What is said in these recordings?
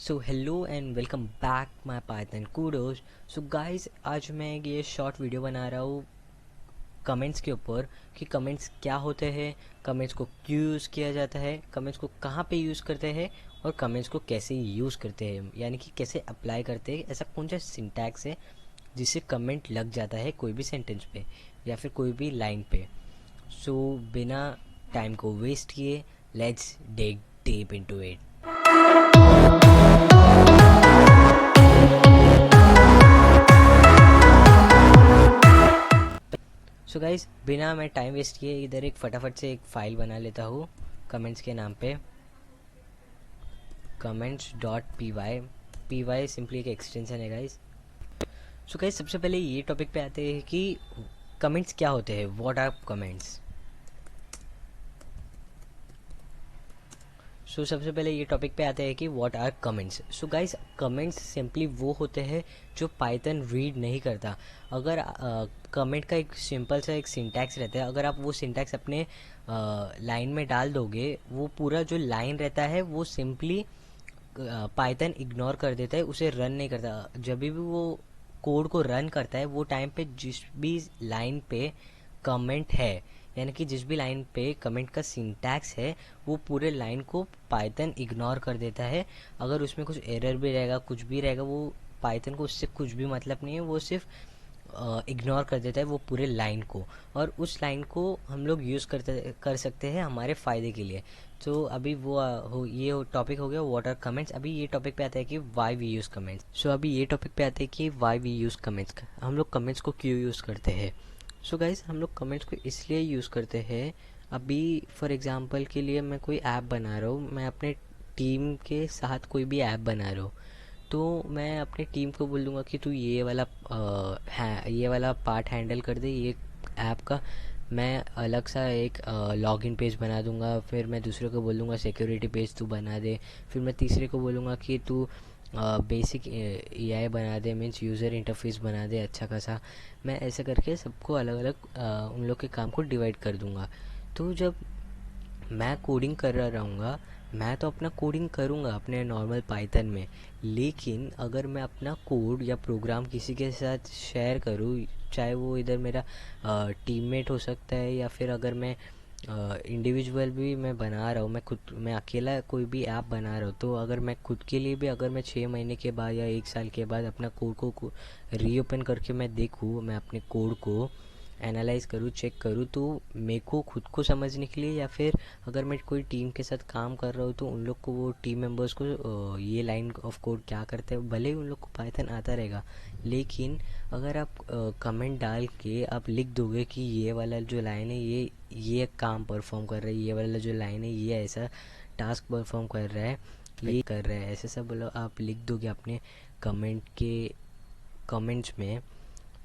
So hello and welcome back my Python kudos. So guys, आज मैं ये short video बना रहा हूँ कमेंट्स के ऊपर कि कमेंट्स क्या होते हैं, कमेंट्स को क्यों यूज़ किया जाता है, कमेंट्स को कहाँ पे यूज़ करते हैं और कमेंट्स को कैसे यूज़ करते हैं, यानी कि कैसे अप्लाई करते हैं। ऐसा कौन सा सिंटैक्स है जिससे कमेंट लग जाता है कोई भी सेंटेंस पे या फिर कोई भी लाइन पे। सो बिना टाइम को वेस्ट किए, let's dig deep into it. So guys, बिना मैं टाइम वेस्ट किए इधर एक फटाफट से एक फ़ाइल बना लेता हूँ कमेंट्स के नाम पे, comments.py। py सिंपली एक एक्सटेंशन है गाइस। सो गाइस, सबसे पहले ये टॉपिक पे आते हैं कि कमेंट्स क्या होते हैं, व्हाट आर कमेंट्स। सो सबसे पहले ये टॉपिक पे आते हैं कि what are comments. So guys, comments simply वो होते हैं जो पाइथन रीड नहीं करता। अगर कमेंट का एक सिंपल सा एक सिंटैक्स रहता है, अगर आप वो सिंटैक्स अपने लाइन में डाल दोगे, वो पूरा जो लाइन रहता है वो सिंपली पाइथन इग्नोर कर देता है, उसे रन नहीं करता। जब भी वो कोड को रन करता है वो टाइम पे जिस भी लाइन पे कमेंट है, यानी कि जिस भी लाइन पे कमेंट का सिंटैक्स है, वो पूरे लाइन को पाइथन इग्नोर कर देता है। अगर उसमें कुछ एरर भी रहेगा, कुछ भी रहेगा, वो पाइथन को उससे कुछ भी मतलब नहीं है, वो सिर्फ इग्नोर कर देता है वो पूरे लाइन को। और उस लाइन को हम लोग यूज़ कर सकते हैं हमारे फ़ायदे के लिए। तो अभी वो ये टॉपिक हो गया व्हाट आर कमेंट्स। अभी ये टॉपिक पे आता है कि Y we use comments. So अभी ये टॉपिक पे आते हैं कि वाई वी यूज़ कमेंट्स। हम लोग कमेंट्स को क्यों यूज़ करते हैं। सो गाइस, हम लोग कमेंट्स को इसलिए यूज़ करते हैं। अभी फॉर एग्जांपल के लिए मैं कोई ऐप बना रहा हूँ, मैं अपने टीम के साथ कोई भी ऐप बना रहा हूँ, तो मैं अपनी टीम को बोल दूँगा कि तू ये वाला ये वाला पार्ट हैंडल कर दे ये ऐप का। मैं अलग सा एक लॉगिन पेज बना दूँगा, फिर मैं दूसरे को बोल दूँगा सिक्योरिटी पेज तू बना दे, फिर मैं तीसरे को बोलूँगा कि तू बेसिक एआई बना दे, मीन्स यूज़र इंटरफेस बना दे अच्छा खासा। मैं ऐसे करके सबको अलग अलग उन लोग के काम को डिवाइड कर दूँगा। तो जब मैं कोडिंग कर रहा रहूँगा, मैं तो अपना कोडिंग करूँगा अपने नॉर्मल पाइथन में, लेकिन अगर मैं अपना कोड या प्रोग्राम किसी के साथ शेयर करूँ, चाहे वो इधर मेरा टीममेट हो सकता है या फिर अगर मैं इंडिविजुअल भी मैं बना रहा हूँ, मैं अकेला कोई भी ऐप बना रहा हूँ, तो अगर मैं खुद के लिए भी अगर मैं 6 महीने के बाद या 1 साल के बाद अपना कोड को रीओपन करके मैं देखूँ, मैं अपने कोड को एनालाइज करूँ, चेक करूँ, तो मेरे को खुद को समझने के लिए या फिर अगर मैं कोई टीम के साथ काम कर रहा हूँ तो उन लोग को, वो टीम मेंबर्स को ये लाइन ऑफ कोड क्या करते हैं, भले ही उन लोग को पाइथन आता रहेगा, लेकिन अगर आप कमेंट डाल के आप लिख दोगे कि ये वाला जो लाइन है ये काम परफॉर्म कर रहा है, ये वाला जो लाइन है ये ऐसा टास्क परफॉर्म कर रहा है, ये कर रहा है, ऐसे सब बोलो आप लिख दोगे अपने कमेंट्स में,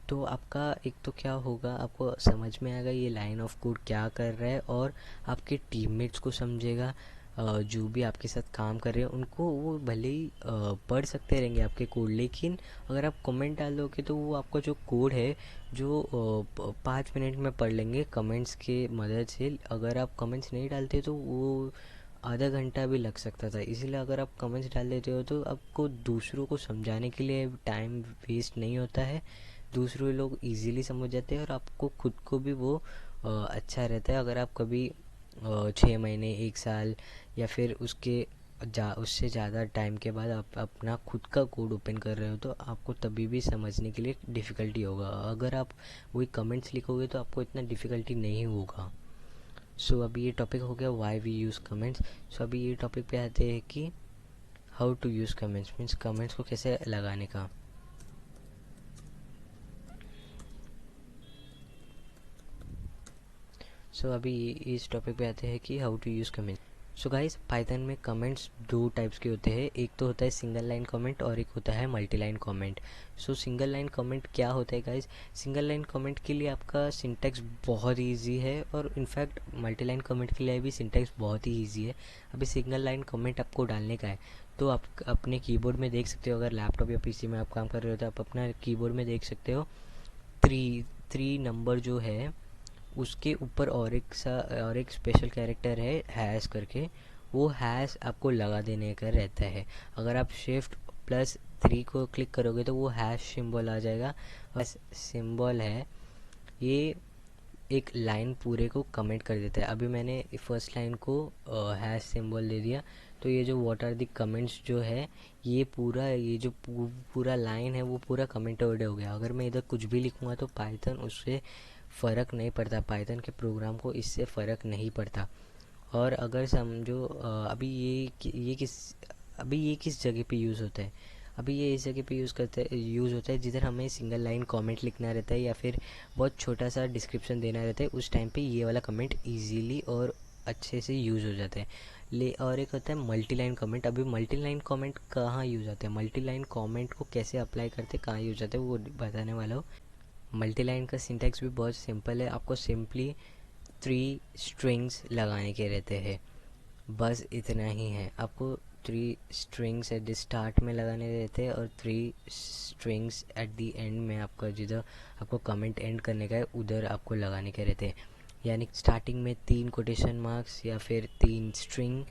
तो आपका एक तो क्या होगा, आपको समझ में आएगा ये लाइन ऑफ कोड क्या कर रहा है, और आपके टीममेट्स को समझेगा। जो भी आपके साथ काम कर रहे हैं उनको, वो भले ही पढ़ सकते रहेंगे आपके कोड, लेकिन अगर आप कमेंट डाल दोगे तो वो आपका जो कोड है जो 5 मिनट में पढ़ लेंगे कमेंट्स के मदद से। अगर आप कमेंट्स नहीं डालते तो वो आधा घंटा भी लग सकता था। इसलिए अगर आप कमेंट्स डाल देते हो तो आपको दूसरों को समझाने के लिए टाइम वेस्ट नहीं होता है, दूसरे लोग इजीली समझ जाते हैं, और आपको खुद को भी वो अच्छा रहता है। अगर आप कभी 6 महीने 1 साल या फिर उससे ज़्यादा टाइम के बाद आप अपना खुद का कोड ओपन कर रहे हो तो आपको तभी भी समझने के लिए डिफ़िकल्टी होगा। अगर आप वही कमेंट्स लिखोगे तो आपको इतना डिफ़िकल्टी नहीं होगा। सो अभी ये टॉपिक हो गया why we use comments. So अभी ये टॉपिक पे आते हैं कि how to use comments, means comments को कैसे लगाने का। सो अभी इस टॉपिक पे आते हैं कि how to use comments. So guys, Python में कमेंट्स दो टाइप्स के होते हैं, एक तो होता है सिंगल लाइन कमेंट और एक होता है मल्टी लाइन कमेंट। सो सिंगल लाइन कमेंट क्या होता है गाइस, सिंगल लाइन कमेंट के लिए आपका सिंटैक्स बहुत ही ईजी है, और इनफैक्ट मल्टी लाइन कमेंट के लिए भी सिंटैक्स बहुत ही ईजी है। अभी सिंगल लाइन कमेंट आपको डालने का है तो आप अपने कीबोर्ड में देख सकते हो, अगर लैपटॉप या पीसी में आप काम कर रहे हो तो आप अपना कीबोर्ड में देख सकते हो, थ्री नंबर जो है उसके ऊपर और एक स्पेशल कैरेक्टर है हैश करके, वो हैश आपको लगा देने का रहता है। अगर आप Shift+3 को क्लिक करोगे तो वो हैश सिंबल आ जाएगा। बस सिंबल है ये एक लाइन पूरे को कमेंट कर देता है। अभी मैंने फर्स्ट लाइन को हैश सिंबल दे दिया, तो ये जो व्हाट आर द कमेंट्स जो है ये पूरा, ये जो पूरा लाइन है वो पूरा कमेंटेड हो गया। अगर मैं इधर कुछ भी लिखूँगा तो पाइथन उससे फ़र्क नहीं पड़ता, पाइथन के प्रोग्राम को इससे फ़र्क नहीं पड़ता। और अगर समझो अभी ये किस जगह पे यूज़ होता है, अभी ये इस जगह पे यूज़ होता है जिधर हमें सिंगल लाइन कमेंट लिखना रहता है या फिर बहुत छोटा सा डिस्क्रिप्शन देना रहता है। उस टाइम पे ये वाला कमेंट इजीली और अच्छे से यूज़ हो जाता है। और एक होता है मल्टी लाइन कमेंट। अभी मल्टी लाइन कमेंट कहाँ यूज़ होते हैं, मल्टी लाइन कमेंट को कैसे अप्लाई करते हैं, कहाँ यूज़ होते हैं, वो बताने वाला हूँ। मल्टी लाइन का सिंटैक्स भी बहुत सिंपल है। आपको सिंपली 3 स्ट्रिंग्स लगाने के रहते हैं, बस इतना ही है। आपको 3 स्ट्रिंग्स एट द स्टार्ट में लगाने रहते हैं और 3 स्ट्रिंग्स एट द एंड में, आपका जिधर आपको कमेंट एंड करने का है उधर आपको लगाने के रहते हैं। यानी स्टार्टिंग में 3 कोटेशन मार्क्स या फिर 3 स्ट्रिंग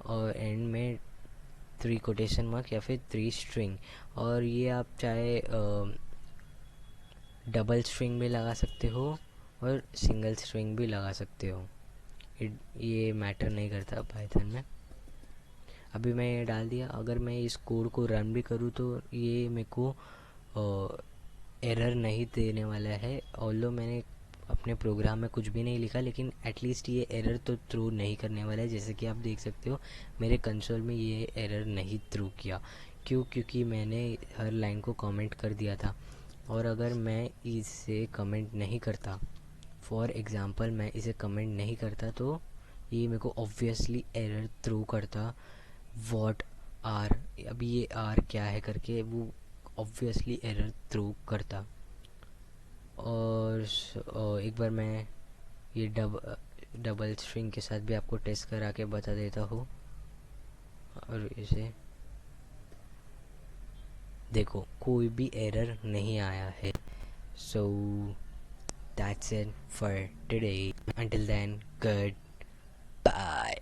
और एंड में 3 कोटेशन मार्क या फिर 3 स्ट्रिंग। और ये आप चाहे डबल स्ट्रिंग भी लगा सकते हो और सिंगल स्ट्रिंग भी लगा सकते हो। ये मैटर नहीं करता पाइथन में। अभी मैं ये डाल दिया। अगर मैं इस कोड को रन भी करूँ तो ये मेरे को एरर नहीं देने वाला है। ऑल्दो मैंने अपने प्रोग्राम में कुछ भी नहीं लिखा, लेकिन एटलीस्ट ये एरर तो थ्रू नहीं करने वाला है। जैसे कि आप देख सकते हो मेरे कंसोल में ये एरर नहीं थ्रू किया। क्यों? क्योंकि मैंने हर लाइन को कमेंट कर दिया था। और अगर मैं इसे कमेंट नहीं करता, फॉर एग्ज़ाम्पल मैं इसे कमेंट नहीं करता, तो ये मेरे को ऑब्वियसली एरर थ्रू करता। वॉट आर, अभी ये आर क्या है करके वो ऑब्वियसली एरर थ्रू करता। और एक बार मैं ये डबल स्ट्रिंग के साथ भी आपको टेस्ट करा के बता देता हूँ। और इसे देखो, कोई भी एरर नहीं आया है। So that's it for today. Until then, good bye.